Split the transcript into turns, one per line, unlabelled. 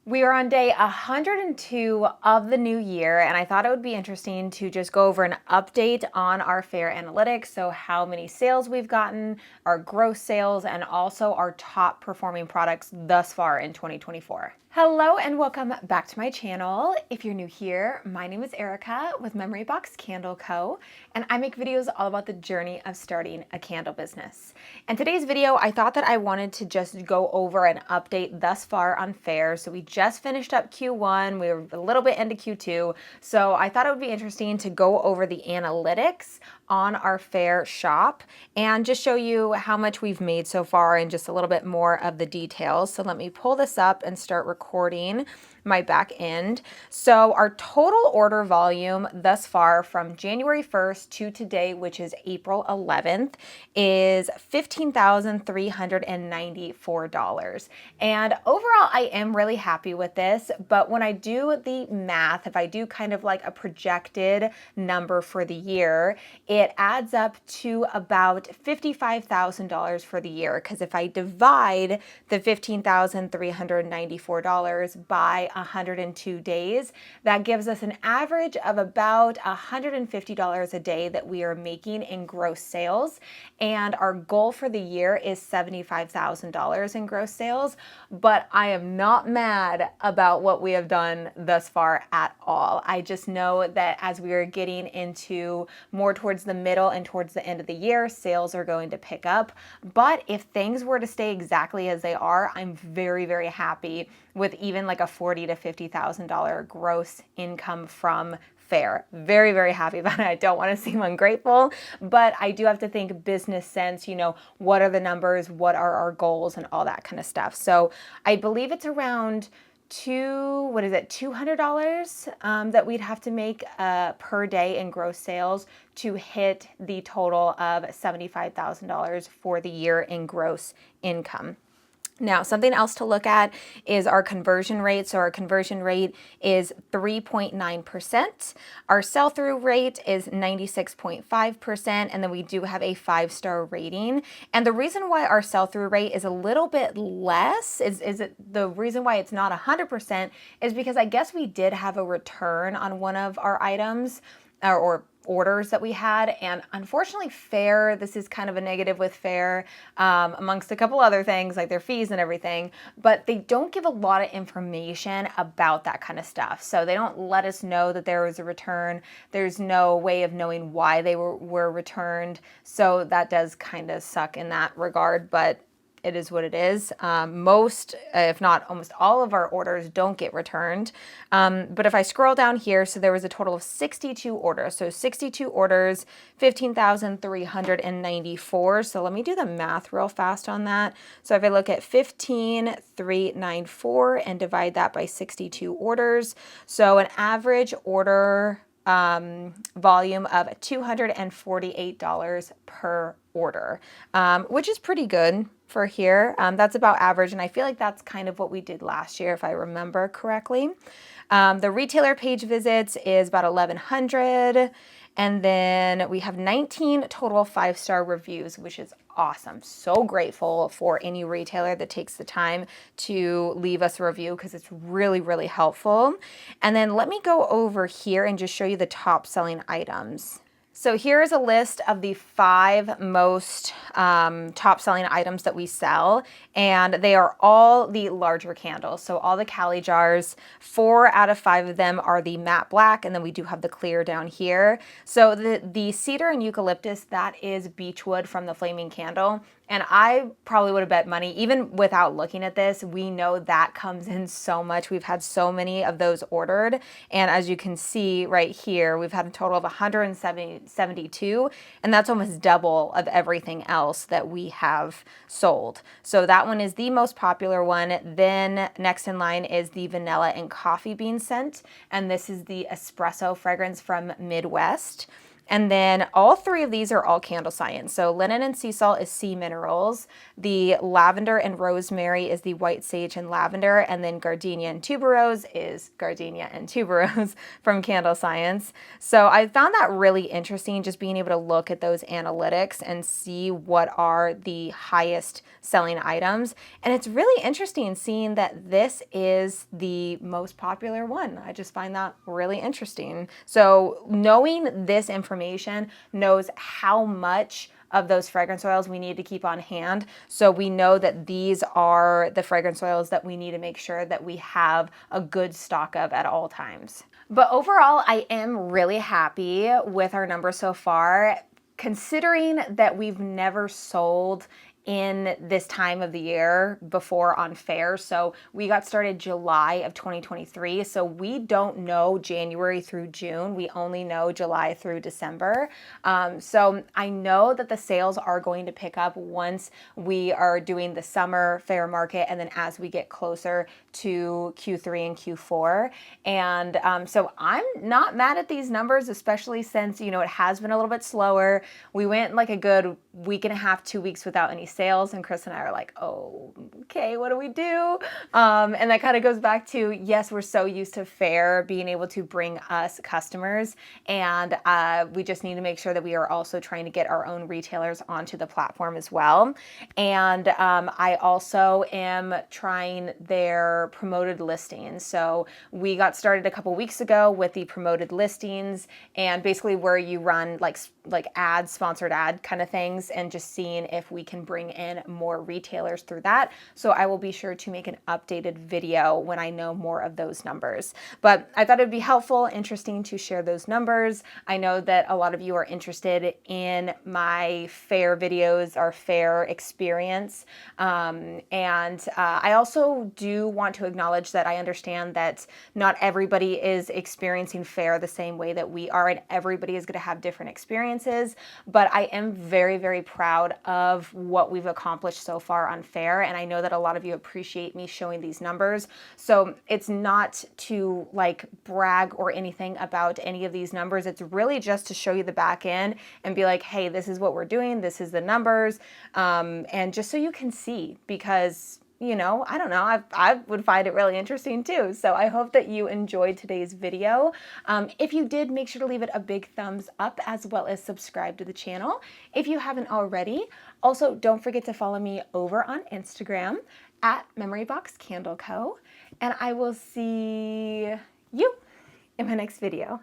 We are on day 102 of the new year, and I thought it would be interesting to just go over an update on our Faire analytics. So how many sales we've gotten, our gross sales, and also our top performing products thus far in 2024. Hello and welcome back to my channel. If you're new here, my name is Erica with Memory Box Candle Co. And I make videos all about the journey of starting a candle business. In today's video, I thought that I wanted to just go over an update thus far on Faire. So we just finished up Q1, we were a little bit into Q2. So I thought it would be interesting to go over the analytics on our Faire shop and just show you how much we've made so far and just a little bit more of the details. So let me pull this up and start recording my back end. So our total order volume thus far from January 1st to today, which is April 11th, is $15,394. And overall, I am really happy with this. But when I do the math, if I do kind of like a projected number for the year, it adds up to about $55,000 for the year. Because if I divide the $15,394 by 102 days, that gives us an average of about $150 a day that we are making in gross sales. And our goal for the year is $75,000 in gross sales. But I am not mad about what we have done thus far at all. I just know that as we are getting into more towards the middle and towards the end of the year, sales are going to pick up. But if things were to stay exactly as they are, I'm very, very happy with even like a $40,000 to $50,000 gross income from Faire. Very, very happy about it. I don't want to seem ungrateful, but I do have to think business sense, what are the numbers, what are our goals, and all that kind of stuff. So I believe it's around $200 that we'd have to make per day in gross sales to hit the total of $75,000 for the year in gross income. Now, something else to look at is our conversion rate. So our conversion rate is 3.9%. Our sell-through rate is 96.5%. And then we do have a 5-star rating. And the reason why our sell-through rate is a little bit less, the reason why it's not 100% is because I guess we did have a return on one of our items or orders that we had. And unfortunately, Faire, this is kind of a negative with Faire, amongst a couple other things like their fees and everything, but they don't give a lot of information about that kind of stuff. So they don't let us know that there was a return. There's no way of knowing why they were returned. So that does kind of suck in that regard, but it is what it is. Most, if not almost all of our orders don't get returned. But if I scroll down here, so there was a total of 62 orders. So 62 orders, 15,394. So let me do the math real fast on that. So if I look at 15,394 and divide that by 62 orders, so an average order volume of $248 per order, which is pretty good for here. That's about average, and I feel like that's kind of what we did last year, if I remember correctly. The retailer page visits is about 1,100, and then we have 19 total 5-star reviews, which is awesome. So grateful for any retailer that takes the time to leave us a review because it's really, really helpful. And then let me go over here and just show you the top selling items. So here is a list of the 5 most top selling items that we sell, and they are all the larger candles. So all the Cali jars, 4 out of 5 of them are the matte black, and then we do have the clear down here. So the cedar and eucalyptus, that is beechwood from the flaming candle. And I probably would have bet money, even without looking at this, we know that comes in so much. We've had so many of those ordered. And as you can see right here, we've had a total of 172, and that's almost double of everything else that we have sold. So that one is the most popular one. Then next in line is the vanilla and coffee bean scent. And this is the espresso fragrance from Midwest. And then all three of these are all candle science. So linen and sea salt is sea minerals. The lavender and rosemary is the white sage and lavender. And then gardenia and tuberose is gardenia and tuberose from candle science. So I found that really interesting, just being able to look at those analytics and see what are the highest selling items. And it's really interesting seeing that this is the most popular one. I just find that really interesting. So knowing this information knows how much of those fragrance oils we need to keep on hand. So we know that these are the fragrance oils that we need to make sure that we have a good stock of at all times. But overall, I am really happy with our numbers so far, considering that we've never sold in this time of the year before on Faire. So we got started July of 2023. So we don't know January through June. We only know July through December. So I know that the sales are going to pick up once we are doing the summer Faire market, and then as we get closer to Q3 and Q4. And so I'm not mad at these numbers, especially since, you know, it has been a little bit slower. We went like a good week and a half, 2 weeks without any sales, and Chris and I are like, oh, okay, what do we do? And that kind of goes back to, yes, we're so used to Faire being able to bring us customers, and we just need to make sure that we are also trying to get our own retailers onto the platform as well. And I also am trying their promoted listings. So we got started a couple weeks ago with the promoted listings, and basically where you run like ads, sponsored ad kind of things, and just seeing if we can bring in more retailers through that. So I will be sure to make an updated video when I know more of those numbers. But I thought it'd be helpful, interesting to share those numbers. I know that a lot of you are interested in my Faire videos, our Faire experience. I also do want to acknowledge that I understand that not everybody is experiencing Faire the same way that we are, and everybody is going to have different experiences. But I am very, very proud of what we've accomplished so far on Faire, and I know that a lot of you appreciate me showing these numbers. So it's not to like brag or anything about any of these numbers. It's really just to show you the back end and be like, hey, this is what we're doing, this is the numbers, and just so you can see, because you know, I don't know, I would find it really interesting too. So I hope that you enjoyed today's video. If you did, make sure to leave it a big thumbs up, as well as subscribe to the channel if you haven't already. Also, don't forget to follow me over on Instagram at MemoryBoxCandleCo, and I will see you in my next video.